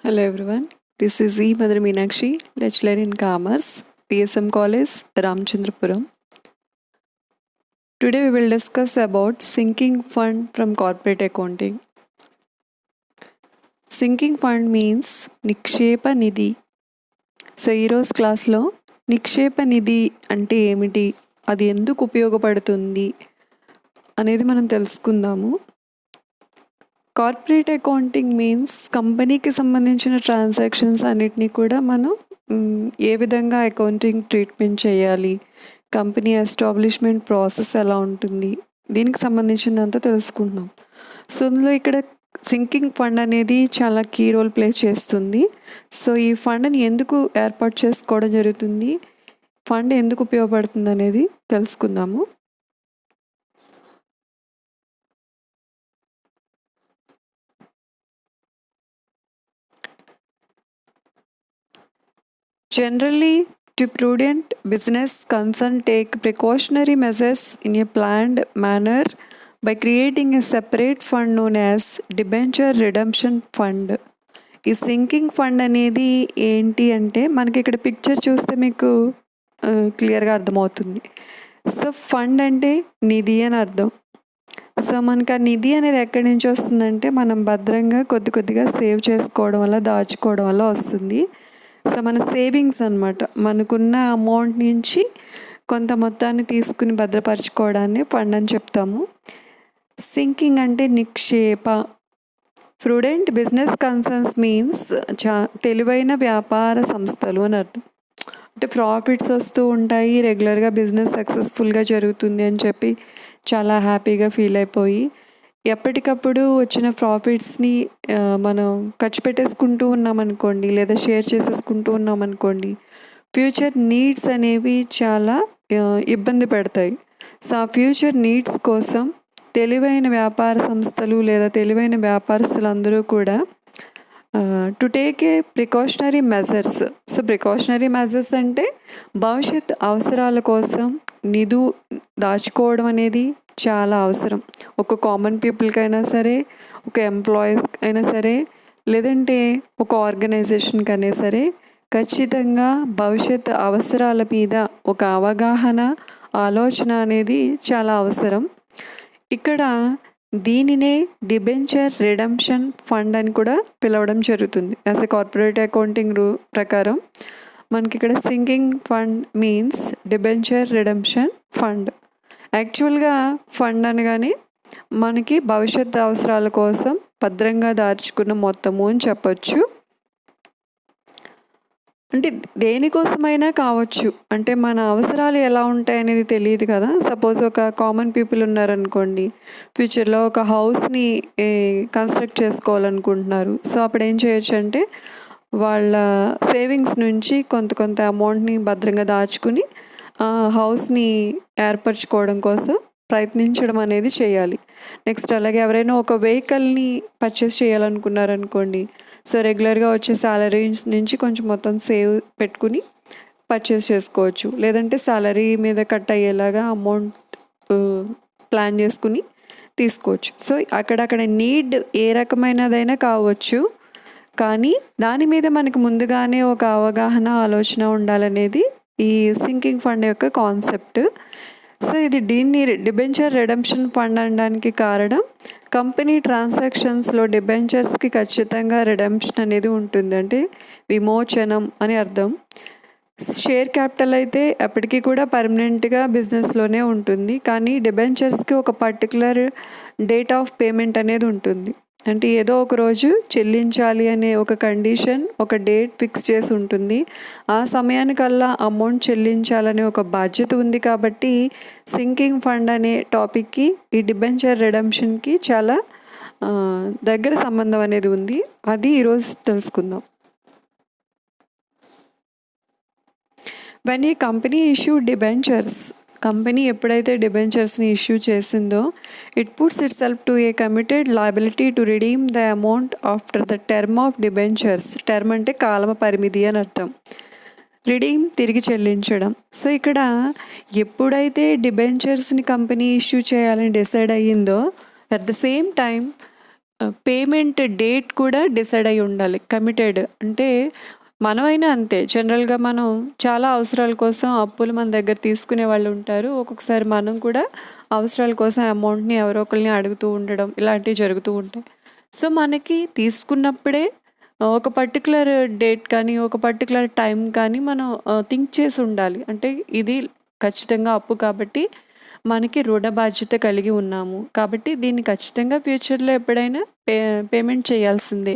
Hello everyone, this is E. Madhur Meenakshi, lecturer in Commerce, PSM College, Ramchandrapuram. Today we will discuss about sinking fund from corporate accounting. Sinking fund means నిక్షేప నిధి. So ఈరోజు క్లాస్లో నిక్షేప నిధి అంటే ఏమిటి, అది ఎందుకు ఉపయోగపడుతుంది అనేది మనం తెలుసుకుందాము. కార్పొరేట్ అకౌంటింగ్ మీన్స్ కంపెనీకి సంబంధించిన ట్రాన్సాక్షన్స్ అన్నిటినీ కూడా మనం ఏ విధంగా అకౌంటింగ్ ట్రీట్మెంట్ చేయాలి, కంపెనీ ఎస్టాబ్లిష్మెంట్ ప్రాసెస్ ఎలా ఉంటుంది, దీనికి సంబంధించినంత తెలుసుకుంటున్నాం. సో అందులో ఇక్కడ సింకింగ్ ఫండ్ అనేది చాలా కీ రోల్ ప్లే చేస్తుంది. సో ఈ ఫండ్ని ఎందుకు ఏర్పాటు చేసుకోవడం జరుగుతుంది, ఫండ్ ఎందుకు ఉపయోగపడుతుంది అనేది తెలుసుకుందాము. Generally, to prudent business concern take precautionary measures in a planned manner by creating a separate fund known as debenture redemption fund. ఈ సింకింగ్ ఫండ్ అనేది ఏంటి అంటే మనకి ఇక్కడ పిక్చర్ చూస్తే మీకు క్లియర్గా అర్థమవుతుంది. సో ఫండ్ అంటే నిధి అని అర్థం. సో మనకు ఆ నిధి అనేది ఎక్కడి నుంచి వస్తుందంటే మనం భద్రంగా కొద్దిగా సేవ్ చేసుకోవడం వల్ల, దాచుకోవడం వల్ల వస్తుంది. సో మన సేవింగ్స్ అనమాట, మనకున్న అమౌంట్ నుంచి కొంత మొత్తాన్ని తీసుకుని భద్రపరచుకోవడాన్ని ఫండ్ అని చెప్తాము. సింకింగ్ అంటే నిక్షేప. ప్రుడెంట్ బిజినెస్ కన్సర్న్స్ మీన్స్ తెలివైన వ్యాపార సంస్థలు అని అర్థం. అంటే ప్రాఫిట్స్ వస్తూ ఉంటాయి, రెగ్యులర్గా బిజినెస్ సక్సెస్ఫుల్గా జరుగుతుంది అని చెప్పి చాలా హ్యాపీగా ఫీల్ అయిపోయి ఎప్పటికప్పుడు వచ్చిన ప్రాఫిట్స్ని మనం ఖర్చు పెట్టేసుకుంటూ ఉన్నామనుకోండి, లేదా షేర్ చేసేసుకుంటూ ఉన్నామనుకోండి, ఫ్యూచర్ నీడ్స్ అనేవి చాలా ఇబ్బంది పెడతాయి. సో ఆ ఫ్యూచర్ నీడ్స్ కోసం తెలివైన వ్యాపార సంస్థలు లేదా తెలివైన వ్యాపారస్తులందరూ కూడా to take a precautionary measures. So precautionary measures అంటే భవిష్యత్ అవసరాల కోసం నిధు దాచుకోవడం అనేది చాలా అవసరం. ఒక కామన్ పీపుల్కైనా సరే, ఒక ఎంప్లాయీస్ అయినా సరే, లేదంటే ఒక ఆర్గనైజేషన్కి అయినా సరే ఖచ్చితంగా భవిష్యత్ అవసరాల మీద ఒక అవగాహన, ఆలోచన అనేది చాలా అవసరం. ఇక్కడ దీనినే డిబెంచర్ రిడెంప్షన్ ఫండ్ అని కూడా పిలవడం జరుగుతుంది. యాజ్ ఎ కార్పొరేట్ అకౌంటింగ్ ప్రకారం మనకి ఇక్కడ sinking fund means debenture redemption fund. యాక్చువల్గా ఫండ్ అనగానే మనకి భవిష్యత్ అవసరాల కోసం భద్రంగా దాచుకున్న మొత్తము అని చెప్పచ్చు. అంటే దేనికోసమైనా కావచ్చు, అంటే మన అవసరాలు ఎలా ఉంటాయి అనేది తెలియదు కదా. సపోజ్ ఒక కామన్ పీపుల్ ఉన్నారనుకోండి, ఫ్యూచర్లో ఒక హౌస్ని కన్స్ట్రక్ట్ చేసుకోవాలనుకుంటున్నారు. సో అప్పుడు ఏం చేయొచ్చు అంటే వాళ్ళ సేవింగ్స్ నుంచి కొంత అమౌంట్ని భద్రంగా దాచుకుని హౌస్ని ఏర్పరచుకోవడం కోసం ప్రయత్నించడం అనేది చేయాలి. నెక్స్ట్ అలాగే ఎవరైనా ఒక వెహికల్ని పర్చేస్ చేయాలనుకున్నారనుకోండి, సో రెగ్యులర్గా వచ్చే శాలరీ నుంచి కొంచెం మొత్తం సేవ్ పెట్టుకుని పర్చేస్ చేసుకోవచ్చు. లేదంటే శాలరీ మీద కట్ అయ్యేలాగా అమౌంట్ ప్లాన్ చేసుకుని తీసుకోవచ్చు. సో అక్కడక్కడ నీడ్ ఏ రకమైనదైనా కావచ్చు, కానీ దాని మీద మనకు ముందుగానే ఒక అవగాహన, ఆలోచన ఉండాలనేది ఈ సింకింగ్ ఫండ్ యొక్క కాన్సెప్ట్. సో దీన్ని డిబెంచర్ రిడెంప్షన్ ఫండ్ అనడానికి కారణం, కంపెనీ ట్రాన్సాక్షన్స్లో డిబెంచర్స్కి ఖచ్చితంగా రిడెంప్షన్ అనేది ఉంటుంది, అంటే విమోచనం అని అర్థం. షేర్ క్యాపిటల్ అయితే ఎప్పటికీ కూడా పర్మనెంట్గా బిజినెస్లోనే ఉంటుంది, కానీ డిబెంచర్స్కి ఒక పర్టికులర్ డేట్ ఆఫ్ పేమెంట్ అనేది ఉంటుంది. అంటే ఏదో ఒక రోజు చెల్లించాలి అనే ఒక కండిషన్, ఒక డేట్ ఫిక్స్ చేసి ఉంటుంది. ఆ సమయానికల్లా అమౌంట్ చెల్లించాలనే ఒక బాధ్యత ఉంది. కాబట్టి సింకింగ్ ఫండ్ అనే టాపిక్కి ఈ డిబెంచర్ రిడెంప్షన్కి చాలా దగ్గర సంబంధం అనేది ఉంది. అది ఈరోజు తెలుసుకుందాం. When a company issue debentures, company ఎప్పుడైతే డిబెంచర్స్ని ఇష్యూ చేసిందో, it puts it self to a committed liability to redeem the amount after the term of debentures. Term అంటే కాలమ పరిమితి అని అర్థం. రిడీమ్ తిరిగి చెల్లించడం. సో ఇక్కడ ఎప్పుడైతే డిబెంచర్స్ని కంపెనీ ఇష్యూ చేయాలని డిసైడ్ అయ్యిందో, at the same time payment date కూడా డిసైడ్ అయి ఉండాలి. కమిటెడ్ అంటే మనమైనా అంతే. జనరల్‌గా మనం చాలా అవసరాల కోసం అప్పులు మన దగ్గర తీసుకునే వాళ్ళు ఉంటారు. ఒక్కొక్కసారి మనం కూడా అవసరాల కోసం అమౌంట్‌ని ఎవరో ఒకళ్ళని అడుగుతూ ఉండడం ఇలాంటివి జరుగుతూ ఉంటాయి. సో, మనకి తీసుకున్నప్పుడే ఒక పర్టిక్యులర్ డేట్ కానీ, ఒక పర్టిక్యులర్ టైం కానీ మనం థింక్ చేసి ఉండాలి. అంటే ఇది ఖచ్చితంగా అప్పు కాబట్టి మనకి రుణ బాధ్యత కలిగి ఉన్నాము. కాబట్టి దీన్ని ఖచ్చితంగా ఫ్యూచర్‌లో ఎప్పుడైనా పేమెంట్ చేయాల్సిందే.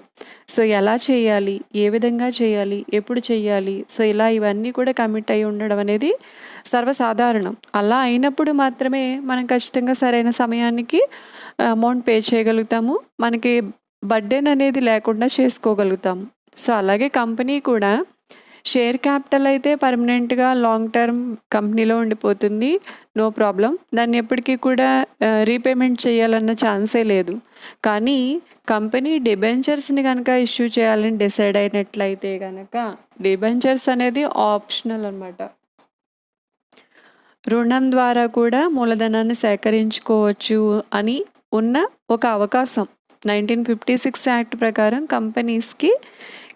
సో, ఎలా చేయాలి? ఏ విధంగా చేయాలి? ఎప్పుడు చేయాలి? సో, ఇలా ఇవన్నీ కూడా కమిట్ అయ్యి ఉండడం అనేది సర్వసాధారణం. అలా అయినప్పుడు మాత్రమే మనం ఖచ్చితంగా సరైన సమయానికి అమౌంట్ పే చేయగలుగుతాము. మనకి బర్డెన్ అనేది లేకుండా చేసుకోగలుగుతాము. సో, అలాగే కంపెనీ కూడా షేర్ క్యాపిటల్ అయితే పర్మనెంట్‌గా లాంగ్ టర్మ్ కంపెనీలో ఉండిపోతుంది. No problem. దాన్ని ఎప్పటికీ కూడా రీపేమెంట్ చేయాలన్న ఛాన్సే లేదు. కానీ కంపెనీ డిబెంచర్స్‌ని గనక ఇష్యూ చేయాలని డిసైడ్ అయినట్లయితే గనక డిబెంచర్స్ అనేది ఆప్షనల్ అనమాట. రుణం ద్వారా కూడా మూలధనాన్ని సేకరించుకోవచ్చు అని ఉన్న ఒక అవకాశం. 1956 యాక్ట్ ప్రకారం కంపెనీస్‌కి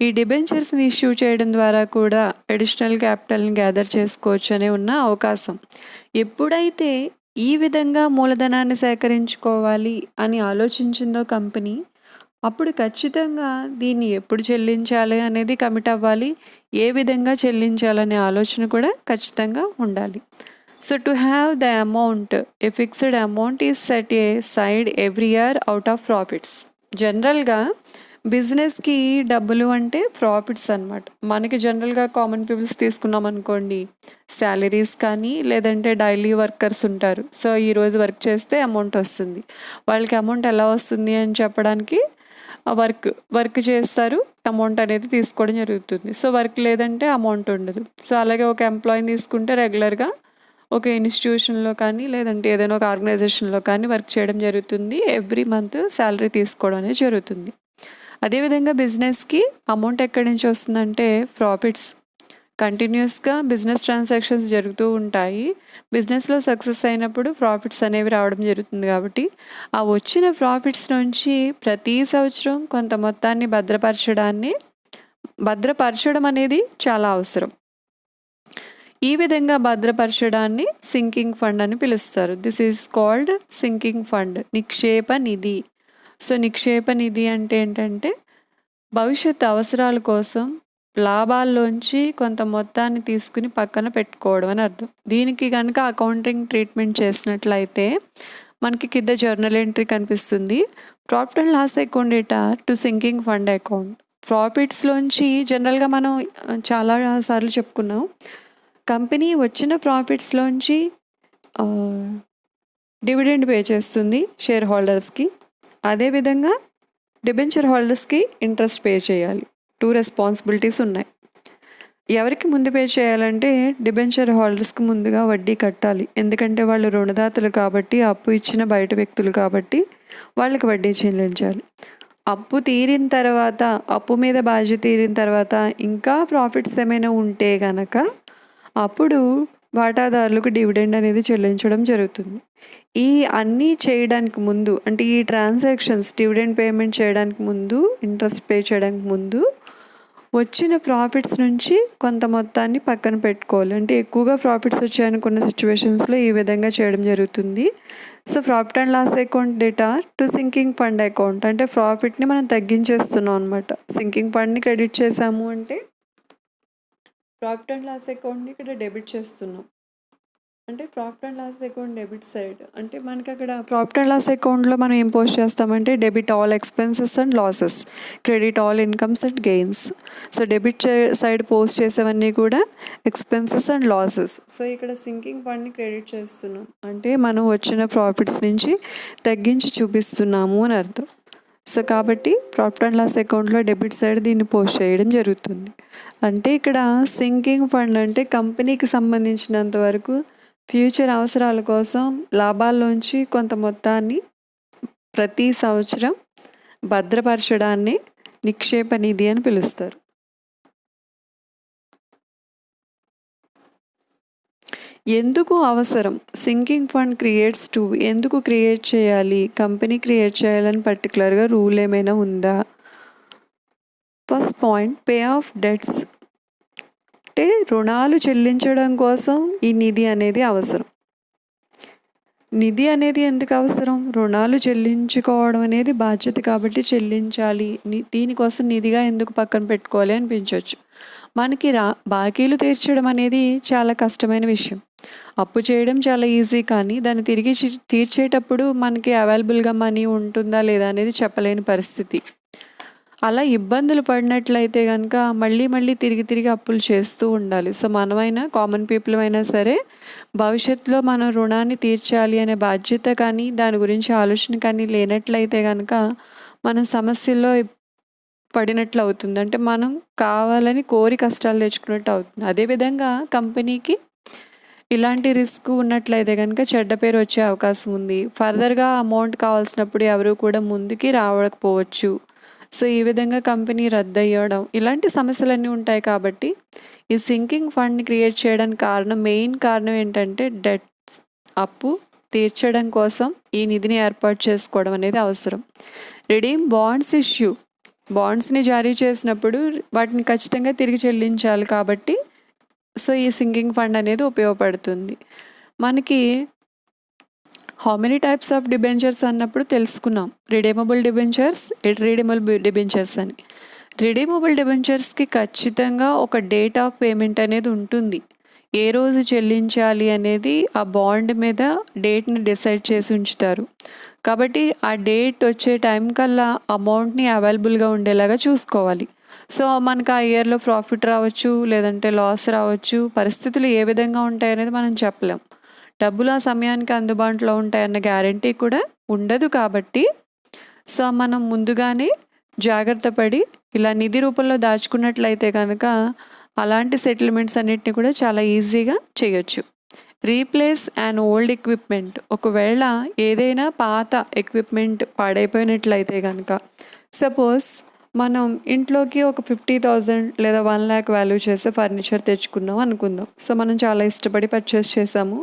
ఈ డిబెంచర్స్‌ని ఇష్యూ చేయడం ద్వారా కూడా అడిషనల్ క్యాపిటల్‌ని గ్యాదర్ చేసుకోవచ్చు అనే ఉన్న అవకాశం. ఎప్పుడైతే ఈ విధంగా మూలధనాన్ని సేకరించుకోవాలి అని ఆలోచించిందో కంపెనీ, అప్పుడు ఖచ్చితంగా దీన్ని ఎప్పుడు చెల్లించాలి అనేది కమిట్ అవ్వాలి. ఏ విధంగా చెల్లించాలనే ఆలోచన కూడా ఖచ్చితంగా ఉండాలి. So, to have the amount, A fixed amount is set A side every year out of profits. జనరల్‌గా బిజినెస్‌కి డబ్బులు అంటే ప్రాఫిట్స్ అనమాట. మనకి జనరల్‌గా కామన్ పీపుల్స్ తీసుకున్నాం అనుకోండి, శాలరీస్ కానీ లేదంటే డైలీ వర్కర్స్ ఉంటారు. సో, ఈరోజు వర్క్ చేస్తే అమౌంట్ వస్తుంది. వాళ్ళకి అమౌంట్ ఎలా వస్తుంది అని చెప్పడానికి వర్క్ చేస్తారు. అమౌంట్ అనేది తీసుకోవడం జరుగుతుంది. సో, వర్క్ లేదంటే అమౌంట్ ఉండదు. సో, అలాగే ఒక ఎంప్లాయీని తీసుకుంటే రెగ్యులర్‌గా ఒక ఇన్‌స్టిట్యూషన్‌లో కానీ లేదంటే ఏదైనా ఒక ఆర్గనైజేషన్‌లో కానీ వర్క్ చేయడం జరుగుతుంది. ఎవ్రీ మంత్ శాలరీ తీసుకోవడం అనేది జరుగుతుంది. అదేవిధంగా బిజినెస్‌కి అమౌంట్ ఎక్కడి నుంచి వస్తుందంటే ప్రాఫిట్స్. కంటిన్యూస్‌గా బిజినెస్ ట్రాన్సాక్షన్స్ జరుగుతూ ఉంటాయి. బిజినెస్‌లో సక్సెస్ అయినప్పుడు ప్రాఫిట్స్ అనేవి రావడం జరుగుతుంది కాబట్టి, ఆ వచ్చిన ప్రాఫిట్స్ నుంచి ప్రతి సంవత్సరం కొంత మొత్తాన్ని భద్రపరచడం అనేది చాలా అవసరం. ఈ విధంగా భద్రపరచడాన్ని సింకింగ్ ఫండ్ అని పిలుస్తారు. This is called sinking fund, నిక్షేప నిధి. సో, నిక్షేప నిధి అంటే ఏంటంటే భవిష్యత్ అవసరాల కోసం లాభాల్లోంచి కొంత మొత్తాన్ని తీసుకుని పక్కన పెట్టుకోవడం అని అర్థం. దీనికి కనుక అకౌంటింగ్ ట్రీట్మెంట్ చేసినట్లయితే మనకి కింద జర్నల్ ఎంట్రీ కనిపిస్తుంది. Profit and loss account data to sinking fund account. ప్రాఫిట్స్లోంచి జనరల్గా మనం చాలా సార్లు చెప్పుకున్నాం, కంపెనీ వచ్చిన ప్రాఫిట్స్లోంచి డివిడెండ్ పే చేస్తుంది షేర్ హోల్డర్స్కి. అదేవిధంగా డిబెంచర్ హోల్డర్స్కి ఇంట్రెస్ట్ పే చేయాలి. 2 రెస్పాన్సిబిలిటీస్ ఉన్నాయి. ఎవరికి ముందు పే చేయాలంటే డిబెంచర్ హోల్డర్స్కి ముందుగా వడ్డీ కట్టాలి. ఎందుకంటే వాళ్ళు రుణదాతలు కాబట్టి, అప్పు ఇచ్చిన బయట వ్యక్తులు కాబట్టి వాళ్ళకి వడ్డీ చెల్లించాలి. అప్పు తీరిన తర్వాత, అప్పు మీద బాధ్యత తీరిన తర్వాత ఇంకా ప్రాఫిట్స్ ఏమైనా ఉంటే గనక అప్పుడు వాటాదారులకు డివిడెండ్ అనేది చెల్లించడం జరుగుతుంది. ఈ అన్నీ చేయడానికి ముందు, అంటే ఈ ట్రాన్సాక్షన్స్ డివిడెండ్ పేమెంట్ చేయడానికి ముందు, ఇంట్రెస్ట్ పే చేయడానికి ముందు వచ్చిన ప్రాఫిట్స్ నుంచి కొంత మొత్తాన్ని పక్కన పెట్టుకోవాలి. అంటే ఎక్కువగా ప్రాఫిట్స్ వచ్చాయనుకున్న సిచ్యువేషన్స్లో ఈ విధంగా చేయడం జరుగుతుంది. So, profit and loss account data to sinking fund account అంటే ప్రాఫిట్ని మనం తగ్గించేస్తున్నాం అనమాట. సింకింగ్ ఫండ్ని క్రెడిట్ చేసాము అంటే ప్రాఫిట్ అండ్ లాస్ అకౌంట్ని ఇక్కడ డెబిట్ చేస్తున్నాం. అంటే profit and loss account debit side అంటే మనకి అక్కడ ప్రాఫిట్ అండ్ లాస్ అకౌంట్లో మనం ఏం పోస్ట్ చేస్తామంటే debit all expenses and losses, credit all incomes and gains. So, debit side post చేసేవన్నీ కూడా ఎక్స్పెన్సెస్ అండ్ లాసెస్. సో, ఇక్కడ సింకింగ్ ఫండ్ని క్రెడిట్ చేస్తున్నాం అంటే మనం వచ్చిన ప్రాఫిట్స్ నుంచి తగ్గించి చూపిస్తున్నాము అని అర్థం. సో, కాబట్టి ప్రాఫిట్ అండ్ లాస్ అకౌంట్లో డెబిట్ సైడ్ దీన్ని పోస్ట్ చేయడం జరుగుతుంది. అంటే ఇక్కడ సింకింగ్ ఫండ్ అంటే కంపెనీకి సంబంధించినంత వరకు ఫ్యూచర్ అవసరాల కోసం లాభాల్లోంచి కొంత మొత్తాన్ని ప్రతి సంవత్సరం భద్రపరచడాన్ని నిక్షేప నిధి అని పిలుస్తారు. ఎందుకు అవసరం? సింకింగ్ ఫండ్ క్రియేట్స్ టు ఎందుకు క్రియేట్ చేయాలి? కంపెనీ క్రియేట్ చేయాలని పర్టికులర్గా రూల్ ఏమైనా ఉందా? First point, pay off debts, అంటే రుణాలు చెల్లించడం కోసం ఈ నిధి అనేది అవసరం. నిధి అనేది ఎందుకు అవసరం? రుణాలు చెల్లించుకోవడం అనేది బాధ్యత కాబట్టి చెల్లించాలి. దీనికోసం నిధిగా ఎందుకు పక్కన పెట్టుకోవాలి అనిపించవచ్చు. మనకి బాకీలు తీర్చడం అనేది చాలా కష్టమైన విషయం. అప్పు చేయడం చాలా ఈజీ, కానీ దాన్ని తిరిగి తీర్చేటప్పుడు మనకి అవైలబుల్గా మనీ ఉంటుందా లేదా అనేది చెప్పలేని పరిస్థితి. అలా ఇబ్బందులు పడినట్లయితే కనుక మళ్ళీ తిరిగి అప్పులు చేస్తూ ఉండాలి. సో మనమైనా, కామన్ పీపుల్ అయినా సరే, భవిష్యత్తులో మనం రుణాన్ని తీర్చాలి అనే బాధ్యత కానీ, దాని గురించి ఆలోచన కానీ లేనట్లయితే కనుక మనం సమస్యల్లో పడినట్లు అవుతుంది. అంటే మనం కావాలని కోరి కష్టాలు తెచ్చుకున్నట్టు అవుతుంది. అదేవిధంగా కంపెనీకి ఇలాంటి రిస్క్ ఉన్నట్లయితే కనుక చెడ్డ పేరు వచ్చే అవకాశం ఉంది. ఫర్దర్గా అమౌంట్ కావాల్సినప్పుడు ఎవరు కూడా ముందుకి రావకపోవచ్చు. సో ఈ విధంగా కంపెనీ రద్దయ్యడం, ఇలాంటి సమస్యలన్నీ ఉంటాయి. కాబట్టి ఈ సింకింగ్ ఫండ్ని క్రియేట్ చేయడానికి మెయిన్ కారణం ఏంటంటే డెట్స్, అప్పు తీర్చడం కోసం ఈ నిధిని ఏర్పాటు చేసుకోవడం అనేది అవసరం. రిడీమ్ బాండ్స్ ఇష్యూ, బాండ్స్ని జారీ చేసినప్పుడు వాటిని ఖచ్చితంగా తిరిగి చెల్లించాలి. కాబట్టి సో ఈ సింకింగ్ ఫండ్ అనేది ఉపయోగపడుతుంది. మనకి how many types of debentures అన్నప్పుడు తెలుసుకున్నాం. రిడీమబుల్ డిబెంచర్స్, ఇర్రిడీమబుల్ డిబెంచర్స్ అని. రిడీమబుల్ డిబెంచర్స్కి ఖచ్చితంగా ఒక డేట్ ఆఫ్ పేమెంట్ అనేది ఉంటుంది. ఏ రోజు చెల్లించాలి అనేది ఆ బాండ్ మీద డేట్ని డిసైడ్ చేసి ఉంచుతారు. కాబట్టి ఆ డేట్ వచ్చే టైం కల్లా అమౌంట్ని అవైలబుల్గా ఉండేలాగా చూసుకోవాలి. సో మనకు ఆ ఇయర్లో ప్రాఫిట్ రావచ్చు, లేదంటే లాస్ రావచ్చు. పరిస్థితులు ఏ విధంగా ఉంటాయనేది మనం చెప్పలేం. డబ్బులు ఆ సమయానికి అందుబాటులో ఉంటాయన్న గ్యారంటీ కూడా ఉండదు. కాబట్టి సో మనం ముందుగానే జాగ్రత్త పడి ఇలా నిధి రూపంలో దాచుకున్నట్లయితే కనుక అలాంటి సెటిల్మెంట్స్ అన్నిటిని కూడా చాలా ఈజీగా చేయొచ్చు. రీప్లేస్ అండ్ ఓల్డ్ ఎక్విప్మెంట్, ఒకవేళ ఏదైనా పాత ఎక్విప్మెంట్ పాడైపోయినట్లయితే కనుక, సపోజ్ మనం ఇంట్లోకి ఒక 50,000 లేదా 1,00,000 వాల్యూ చేసే ఫర్నిచర్ తెచ్చుకున్నాం అనుకుందాం. సో మనం చాలా ఇష్టపడి పర్చేస్ చేసాము,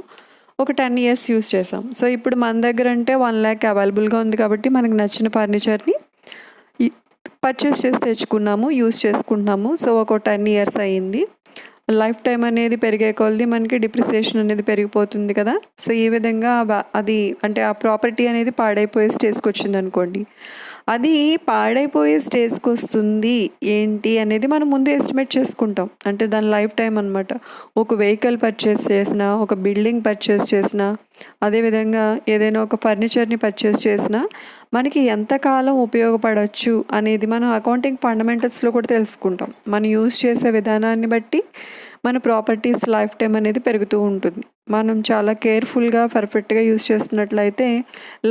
ఒక 10 years యూస్ చేసాం. సో ఇప్పుడు మన దగ్గర అంటే 1,00,000 అవైలబుల్గా ఉంది కాబట్టి మనకు నచ్చిన ఫర్నిచర్ని పర్చేస్ చేసి తెచ్చుకున్నాము, యూస్ చేసుకుంటున్నాము. సో ఒక 10 years అయ్యింది. లైఫ్ టైం అనేది పెరిగే కొలది మనకి డిప్రిసియేషన్ అనేది పెరిగిపోతుంది కదా. సో ఈ విధంగా అది అంటే ఆ ప్రాపర్టీ అనేది పాడైపోయే స్టేజ్కి వచ్చింది అనుకోండి. అది పాడైపోయే స్టేజ్కి వస్తుంది ఏంటి అనేది మనం ముందు ఎస్టిమేట్ చేసుకుంటాం. అంటే దాని లైఫ్ టైం అనమాట. ఒక వెహికల్ పర్చేస్ చేసినా, ఒక బిల్డింగ్ పర్చేస్ చేసినా, అదేవిధంగా ఏదైనా ఒక ఫర్నిచర్ని పర్చేస్ చేసినా మనకి ఎంతకాలం ఉపయోగపడవచ్చు అనేది మనం అకౌంటింగ్ ఫండమెంటల్స్లో కూడా తెలుసుకుంటాం. మనం యూజ్ చేసే విధానాన్ని బట్టి మన ప్రాపర్టీస్ లైఫ్ టైం అనేది పెరుగుతూ ఉంటుంది. మనం చాలా కేర్ఫుల్గా, పర్ఫెక్ట్గా యూజ్ చేస్తున్నట్లయితే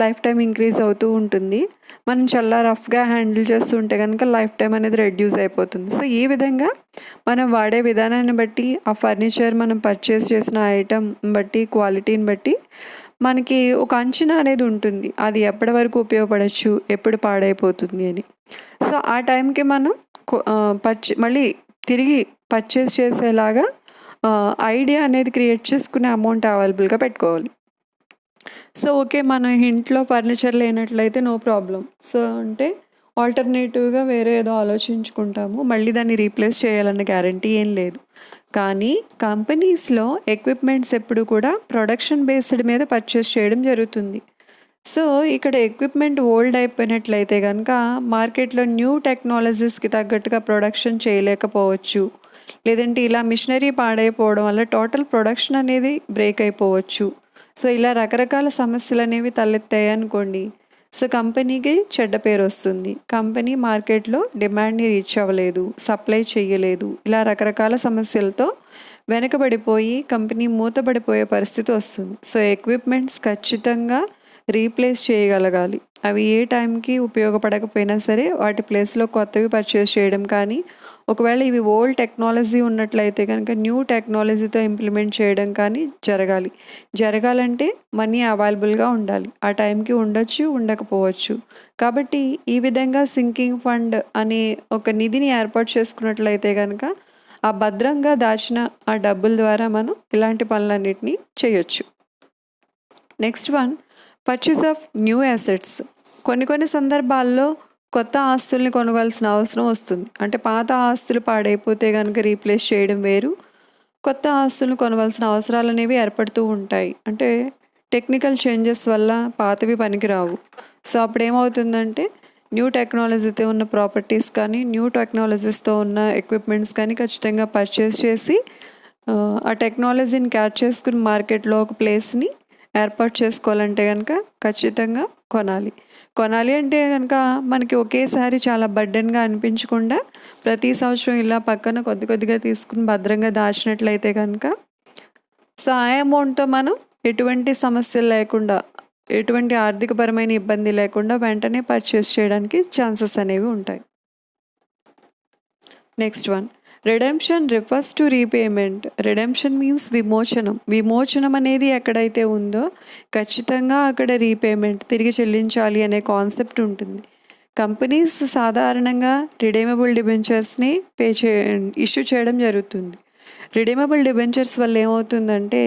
లైఫ్ టైం ఇంక్రీజ్ అవుతూ ఉంటుంది. మనం చాలా రఫ్గా హ్యాండిల్ చేస్తుంటే కనుక లైఫ్ టైం అనేది రెడ్యూస్ అయిపోతుంది. సో ఈ విధంగా మనం వాడే విధానాన్ని బట్టి, ఆ ఫర్నిచర్ మనం పర్చేస్ చేసిన ఐటమ్ బట్టి, క్వాలిటీని బట్టి మనకి ఒక అంచనా అనేది ఉంటుంది. అది ఎప్పటి వరకు ఉపయోగపడవచ్చు, ఎప్పుడు పాడైపోతుంది అని. సో ఆ టైంకి మనం మళ్ళీ తిరిగి పర్చేస్ చేసేలాగా ఐడియా అనేది క్రియేట్ చేసుకునే అమౌంట్ అవైలబుల్గా పెట్టుకోవాలి. సో ఓకే, మనం ఇంట్లో ఫర్నిచర్ లేనట్లయితే నో ప్రాబ్లం. సో అంటే ఆల్టర్నేటివ్గా వేరే ఏదో ఆలోచించుకుంటాము. మళ్ళీ దాన్ని రీప్లేస్ చేయాలన్న గ్యారంటీ ఏం లేదు. కానీ కంపెనీస్లో ఎక్విప్మెంట్స్ ఎప్పుడు కూడా ప్రొడక్షన్ బేస్డ్ మీద పర్చేస్ చేయడం జరుగుతుంది. సో ఇక్కడ ఎక్విప్మెంట్ ఓల్డ్ అయిపోయినట్లయితే కనుక మార్కెట్లో న్యూ టెక్నాలజీస్కి తగ్గట్టుగా ప్రొడక్షన్ చేయలేకపోవచ్చు. లేదంటే ఇలా మిషనరీ పాడైపోవడం వల్ల టోటల్ ప్రొడక్షన్ అనేది బ్రేక్ అయిపోవచ్చు. సో ఇలా రకరకాల సమస్యలు అనేవి తలెత్తాయి అనుకోండి. సో కంపెనీకి చెడ్డ పేరు వస్తుంది. కంపెనీ మార్కెట్లో డిమాండ్ని రీచ్ అవ్వలేదు, సప్లై చేయలేదు, ఇలా రకరకాల సమస్యలతో వెనకబడిపోయి కంపెనీ మూతబడిపోయే పరిస్థితి వస్తుంది. సో ఎక్విప్మెంట్స్ ఖచ్చితంగా రీప్లేస్ చేయగలగాలి. అవి ఏ టైంకి ఉపయోగపడకపోయినా సరే వాటి ప్లేస్లో కొత్తవి పర్చేస్ చేయడం కానీ, ఒకవేళ ఇవి ఓల్డ్ టెక్నాలజీ ఉన్నట్లయితే కనుక న్యూ టెక్నాలజీతో ఇంప్లిమెంట్ చేయడం కానీ జరగాలంటే మనీ అవైలబుల్గా ఉండాలి. ఆ టైంకి ఉండొచ్చు, ఉండకపోవచ్చు. కాబట్టి ఈ విధంగా సింకింగ్ ఫండ్ అనే ఒక నిధిని ఏర్పాటు చేసుకున్నట్లయితే కనుక ఆ భద్రంగా దాచిన ఆ డబ్బుల ద్వారా మనం ఇలాంటి పనులన్నిటినీ చేయొచ్చు. Next one, purchase of new assets. కొన్ని సందర్భాల్లో కొత్త ఆస్తుల్ని కొనవలసిన అవసరం వస్తుంది. అంటే పాత ఆస్తులు పాడైపోతే కనుక రీప్లేస్ చేయడం వేరు, కొత్త ఆస్తులను కొనవలసిన అవసరాలు అనేవి ఏర్పడుతూ ఉంటాయి. అంటే టెక్నికల్ చేంజెస్ వల్ల పాతవి పనికిరావు. సో అప్పుడు ఏమవుతుందంటే న్యూ టెక్నాలజీతో ఉన్న ప్రాపర్టీస్ కానీ న్యూ టెక్నాలజీస్తో ఉన్న ఎక్విప్మెంట్స్ కానీ ఖచ్చితంగా పర్చేస్ చేసి ఆ టెక్నాలజీని క్యాచ్ చేసుకుని మార్కెట్లో ఒక ప్లేస్ని ఏర్పాటు చేసుకోవాలంటే కనుక ఖచ్చితంగా కొనాలి అంటే కనుక మనకి ఒకేసారి చాలా బర్డెన్గా అనిపించకుండా ప్రతి సంవత్సరం ఇలా పక్కన కొద్దిగా తీసుకుని భద్రంగా దాచినట్లయితే కనుక సో ఆ అమౌంట్తో మనం ఎటువంటి సమస్యలు లేకుండా, ఎటువంటి ఆర్థికపరమైన ఇబ్బంది లేకుండా వెంటనే పర్చేస్ చేయడానికి ఛాన్సెస్ అనేవి ఉంటాయి. Next one, redemption refers to repayment. Redemption means విమోచనం అనేది ఎక్కడైతే ఉందో ఖచ్చితంగా అక్కడ రీపేమెంట్, తిరిగి చెల్లించాలి అనే కాన్సెప్ట్ ఉంటుంది. కంపెనీస్ సాధారణంగా రిడీమబుల్ డిబెంచర్స్ని ఇష్యూ చేయడం జరుగుతుంది. రిడీమబుల్ డిబెంచర్స్ వల్ల ఏమవుతుందంటే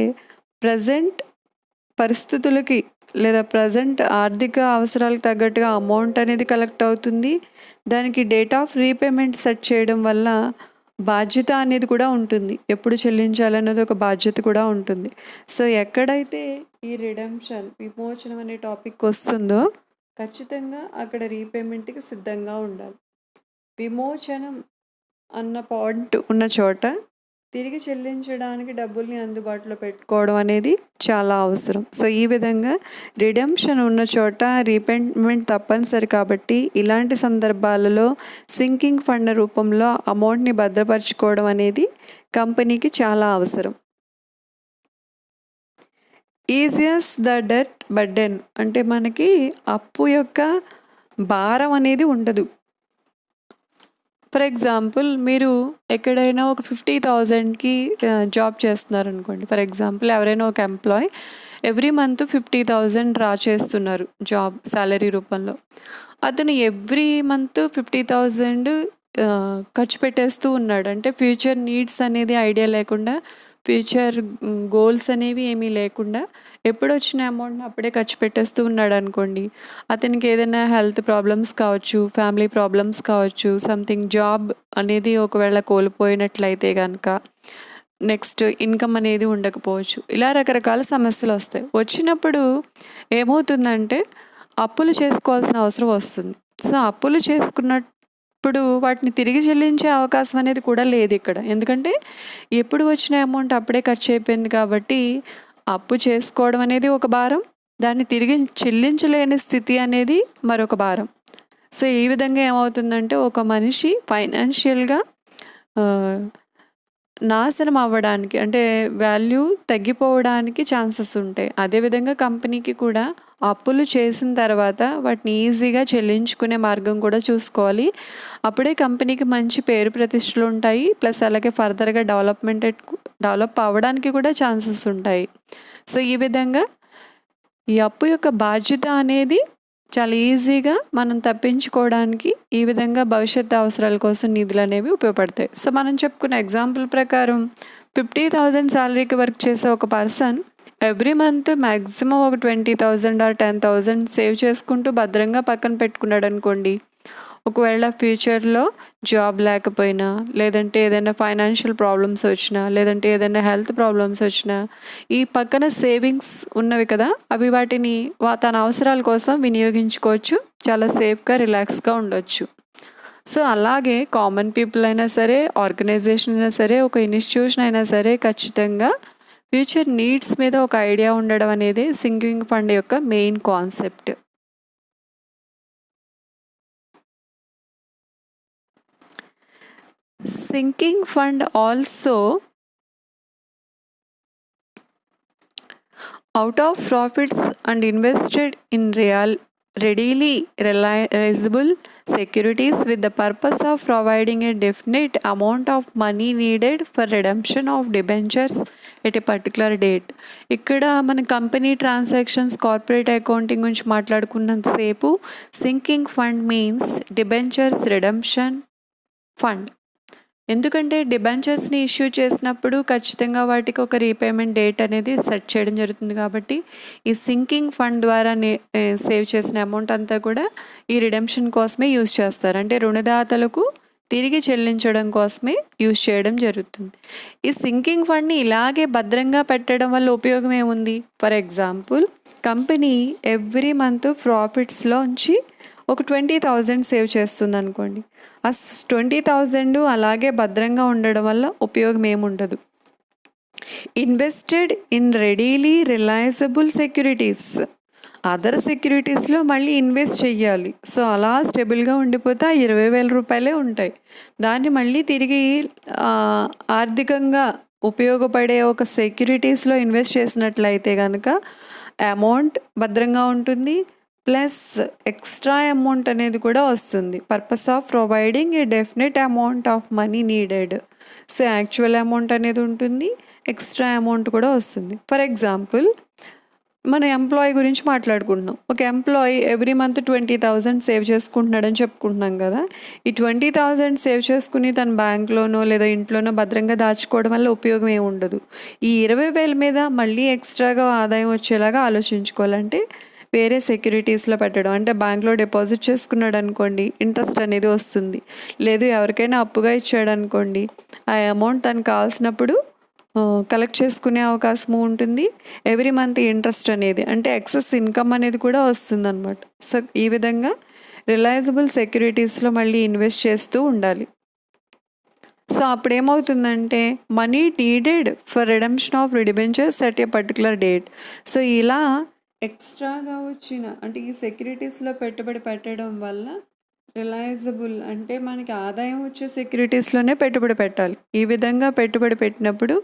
ప్రజెంట్ పరిస్థితులకి లేదా ప్రజెంట్ ఆర్థిక అవసరాలకు తగ్గట్టుగా అమౌంట్ అనేది కలెక్ట్ అవుతుంది. దానికి డేట్ ఆఫ్ రీపేమెంట్ సెట్ చేయడం వల్ల బాధ్యత అనేది కూడా ఉంటుంది, ఎప్పుడు చెల్లించాలన్నది ఒక బాధ్యత కూడా ఉంటుంది. సో ఎక్కడైతే ఈ విమోచనం అనే టాపిక్ వస్తుందో ఖచ్చితంగా అక్కడ రీపేమెంట్కి సిద్ధంగా ఉండాలి. విమోచనం అన్న పాయింట్ ఉన్న చోట తిరిగి చెల్లించడానికి డబ్బుల్ని అందుబాటులో పెట్టుకోవడం అనేది చాలా అవసరం. సో ఈ విధంగా రిడెంప్షన్ ఉన్న చోట రీపేమెంట్ తప్పనిసరి కాబట్టి ఇలాంటి సందర్భాలలో సింకింగ్ ఫండ్ రూపంలో అమౌంట్ని భద్రపరచుకోవడం అనేది కంపెనీకి చాలా అవసరం. ఈజియస్ ద డెట్ బర్డెన్ అంటే మనకి అప్పు యొక్క భారం అనేది ఉండదు. ఫర్ ఎగ్జాంపుల్ మీరు ఎక్కడైనా ఒక 50,000కి జాబ్ చేస్తున్నారనుకోండి. ఫర్ ఎగ్జాంపుల్ ఎవరైనా ఒక ఎంప్లాయ్ ఎవ్రీ మంత్ 50,000 డ్రా చేస్తున్నారు జాబ్ సాలరీ రూపంలో. అతను ఎవ్రీ మంత్ 50,000 ఖర్చు పెట్టేస్తూ ఉన్నాడు. అంటే ఫ్యూచర్ నీడ్స్ అనేది ఐడియా లేకుండా, ఫ్యూచర్ గోల్స్ అనేవి ఏమీ లేకుండా ఎప్పుడు వచ్చిన అమౌంట్ని అప్పుడే ఖర్చు పెట్టేస్తూ ఉన్నాడు అనుకోండి. అతనికి ఏదైనా హెల్త్ ప్రాబ్లమ్స్ కావచ్చు, ఫ్యామిలీ ప్రాబ్లమ్స్ కావచ్చు, సంథింగ్ జాబ్ అనేది ఒకవేళ కోల్పోయినట్లయితే కనుక నెక్స్ట్ ఇన్కమ్ అనేది ఉండకపోవచ్చు. ఇలా రకరకాల సమస్యలు వస్తాయి. వచ్చినప్పుడు ఏమవుతుందంటే అప్పులు చేసుకోవాల్సిన అవసరం వస్తుంది. సో అప్పులు చేసుకున్నప్పుడు వాటిని తిరిగి చెల్లించే అవకాశం అనేది కూడా లేదు ఇక్కడ. ఎందుకంటే ఎప్పుడు వచ్చిన అమౌంట్ అప్పుడే ఖర్చు అయిపోయింది కాబట్టి అప్పు చేసుకోవడం అనేది ఒక భారం, దాన్ని తిరిగి చెల్లించలేని స్థితి అనేది మరొక భారం. సో ఈ విధంగా ఏమవుతుందంటే ఒక మనిషి ఫైనాన్షియల్గా నాశనం అవ్వడానికి, అంటే వాల్యూ తగ్గిపోవడానికి ఛాన్సెస్ ఉంటాయి. అదేవిధంగా కంపెనీకి కూడా అప్పులు చేసిన తర్వాత వాటిని ఈజీగా చెల్లించుకునే మార్గం కూడా చూసుకోవాలి. అప్పుడే కంపెనీకి మంచి పేరు ప్రతిష్టలు ఉంటాయి. ప్లస్ అలాగే ఫర్దర్గా డెవలప్ అవ్వడానికి కూడా ఛాన్సెస్ ఉంటాయి. సో ఈ విధంగా ఈ అప్పు యొక్క బాధ్యత అనేది చాలా ఈజీగా మనం తప్పించుకోవడానికి ఈ విధంగా భవిష్యత్తు అవసరాల కోసం నిధులు అనేవి ఉపయోగపడతాయి. సో మనం చెప్పుకున్న ఎగ్జాంపుల్ ప్రకారం 50,000 శాలరీకి వర్క్ చేసే ఒక పర్సన్ ఎవ్రీ మంత్ మ్యాక్సిమం ఒక 20,000 ఆర్ 10,000 సేవ్ చేసుకుంటూ భద్రంగా పక్కన పెట్టుకున్నాడు అనుకోండి. ఒకవేళ ఫ్యూచర్లో జాబ్ లేకపోయినా, లేదంటే ఏదైనా ఫైనాన్షియల్ ప్రాబ్లమ్స్ వచ్చినా, లేదంటే ఏదైనా హెల్త్ ప్రాబ్లమ్స్ వచ్చినా ఈ పక్కన సేవింగ్స్ ఉన్నవి కదా, అవి వాటిని తన అవసరాల కోసం వినియోగించుకోవచ్చు. చాలా సేఫ్గా రిలాక్స్గా ఉండొచ్చు. సో అలాగే కామన్ పీపుల్ అయినా సరే, ఆర్గనైజేషన్ అయినా సరే, ఒక ఇన్స్టిట్యూషన్ అయినా సరే ఖచ్చితంగా ఫ్యూచర్ నీడ్స్ మీద ఒక ఐడియా ఉండడం అనేది సింకింగ్ ఫండ్ యొక్క main concept. Sinking fund also out of profits and invested in readily realizable securities with the purpose of providing a definite amount of money needed for redemption of debentures at a particular date. ఇక్కడ మన company transactions, corporate accounting గురించి మాట్లాడుకున్నంతసేపు sinking fund means debentures redemption fund. ఎందుకంటే డిబెంచర్స్ని issue చేసినప్పుడు ఖచ్చితంగా వాటికి ఒక రీపేమెంట్ డేట్ అనేది సెట్ చేయడం జరుగుతుంది. కాబట్టి ఈ సింకింగ్ ఫండ్ ద్వారా సేవ్ చేసిన అమౌంట్ అంతా కూడా ఈ రిడెంప్షన్ కోసమే యూజ్ చేస్తారు. అంటే రుణదాతలకు తిరిగి చెల్లించడం కోసమే యూజ్ చేయడం జరుగుతుంది. ఈ సింకింగ్ ఫండ్ని ఇలాగే భద్రంగా పెట్టడం వల్ల ఉపయోగం ఏముంది? For example, company every month ప్రాఫిట్స్లోంచి ఒక 20,000 సేవ్ చేస్తుంది అనుకోండి. ఆ 20,000 అలాగే భద్రంగా ఉండడం వల్ల ఉపయోగం ఏముండదు. Invested in readily reliable securities, other సెక్యూరిటీస్లో మళ్ళీ ఇన్వెస్ట్ చెయ్యాలి. సో అలా స్టెబుల్గా ఉండిపోతే ఆ 20,000 రూపాయలే ఉంటాయి. దాన్ని మళ్ళీ తిరిగి ఆర్థికంగా ఉపయోగపడే ఒక సెక్యూరిటీస్లో ఇన్వెస్ట్ చేసినట్లయితే కనుక అమౌంట్ భద్రంగా ఉంటుంది, ప్లస్ ఎక్స్ట్రా అమౌంట్ అనేది కూడా వస్తుంది. Purpose of providing a definite amount of money needed. So actual amount అనేది ఉంటుంది, ఎక్స్ట్రా అమౌంట్ కూడా వస్తుంది. ఫర్ ఎగ్జాంపుల్, మన ఎంప్లాయీ గురించి మాట్లాడుకుంటున్నాం. ఒక ఎంప్లాయీ ఎవ్రీ మంత్ 20,000 సేవ్ చేసుకుంటున్నాడని చెప్పుకుంటున్నాం కదా. ఈ 20,000 సేవ్ చేసుకుని తన బ్యాంక్లోనో లేదా ఇంట్లోనో భద్రంగా దాచుకోవడం వల్ల ఉపయోగం ఏమి ఉండదు. ఈ 20,000 మీద మళ్ళీ ఎక్స్ట్రాగా ఆదాయం వచ్చేలాగా ఆలోచించుకోవాలంటే వేరే సెక్యూరిటీస్లో పెట్టడం. అంటే బ్యాంక్లో డిపాజిట్ చేసుకున్నాడు అనుకోండి, ఇంట్రెస్ట్ అనేది వస్తుంది. లేదు ఎవరికైనా అప్పుగా ఇచ్చాడు అనుకోండి, ఆ అమౌంట్ తనకు కావాల్సినప్పుడు కలెక్ట్ చేసుకునే అవకాశం ఉంటుంది. ఎవ్రీ మంత్ ఇంట్రెస్ట్ అనేది, అంటే ఎక్సెస్ ఇన్కమ్ అనేది కూడా వస్తుందన్నమాట. సో ఈ విధంగా రిలయబుల్ సెక్యూరిటీస్లో మళ్ళీ ఇన్వెస్ట్ చేస్తూ ఉండాలి. సో అప్పుడు ఏమవుతుందంటే money needed for redemption of debentures at a particular date. So ఇలా ఎక్స్ట్రాగా వచ్చిన, అంటే ఈ సెక్యూరిటీస్లో పెట్టుబడి పెట్టడం వల్ల రిలయబుల్ అంటే మనకి ఆదాయం వచ్చే సెక్యూరిటీస్లోనే పెట్టుబడి పెట్టాలి. ఈ విధంగా పెట్టుబడి పెట్టినప్పుడు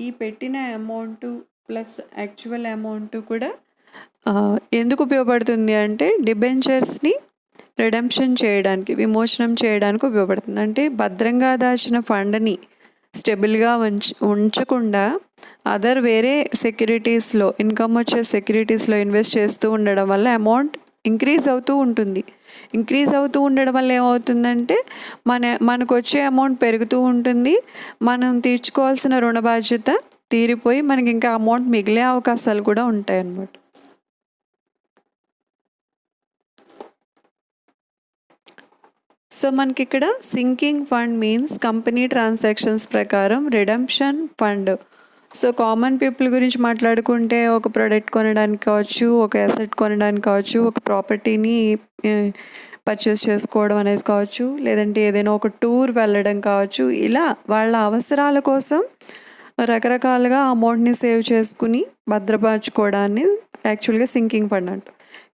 ఈ పెట్టిన అమౌంట్ ప్లస్ యాక్చువల్ అమౌంట్ కూడా ఎందుకు ఉపయోగపడుతుంది అంటే డిబెంచర్స్ని రిడెంప్షన్ చేయడానికి, విమోచనం చేయడానికి ఉపయోగపడుతుంది. అంటే భద్రంగా దాచిన ఫండ్ని స్టెబుల్గా ఉంచకుండా అదర్ వేరే సెక్యూరిటీస్లో, ఇన్కమ్ వచ్చే సెక్యూరిటీస్లో ఇన్వెస్ట్ చేస్తూ ఉండడం వల్ల అమౌంట్ ఇంక్రీజ్ అవుతూ ఉంటుంది. ఇంక్రీజ్ అవుతూ ఉండడం వల్ల ఏమవుతుందంటే మనకు వచ్చే అమౌంట్ పెరుగుతూ ఉంటుంది. మనం తీర్చుకోవాల్సిన రుణ బాధ్యత తీరిపోయి మనకి ఇంకా అమౌంట్ మిగిలే అవకాశాలు కూడా ఉంటాయి అన్నమాట. సో మనకి ఇక్కడ sinking fund means company transactions ప్రకారం redemption fund. So common people గురించి మాట్లాడుకుంటే ఒక ప్రోడక్ట్ కొనడానికి కావచ్చు, ఒక అసెట్ కొనడానికి కావచ్చు, ఒక ప్రాపర్టీని పర్చేస్ చేసుకోవడం అనేది కావచ్చు, లేదంటే ఏదైనా ఒక టూర్ వెళ్ళడం కావచ్చు. ఇలా వాళ్ళ అవసరాల కోసం రకరకాలుగా అమౌంట్ని సేవ్ చేసుకుని భద్రపరచుకోవడాన్ని యాక్చువల్గా సింకింగ్ ఫండ్ అంట.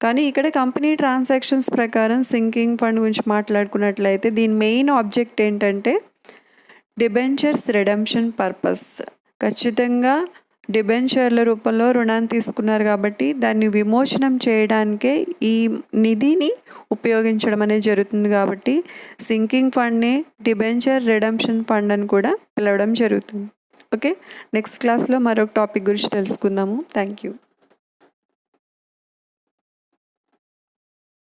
కానీ ఇక్కడ కంపెనీ ట్రాన్సాక్షన్స్ ప్రకారం సింకింగ్ ఫండ్ గురించి మాట్లాడుకున్నట్లయితే దీని మెయిన్ ఆబ్జెక్ట్ ఏంటంటే డిబెంచర్స్ రిడెంప్షన్ పర్పస్. ఖచ్చితంగా డిబెంచర్ల రూపంలో రుణాన్ని తీసుకున్నారు కాబట్టి దాన్ని విమోచనం చేయడానికే ఈ నిధిని ఉపయోగించడం అనేది జరుగుతుంది. కాబట్టి సింకింగ్ ఫండ్ని డిబెంచర్ రిడెంప్షన్ ఫండ్ అని కూడా పిలవడం జరుగుతుంది. ఓకే, నెక్స్ట్ క్లాస్లో మరొక టాపిక్ గురించి తెలుసుకుందాము. Thank you.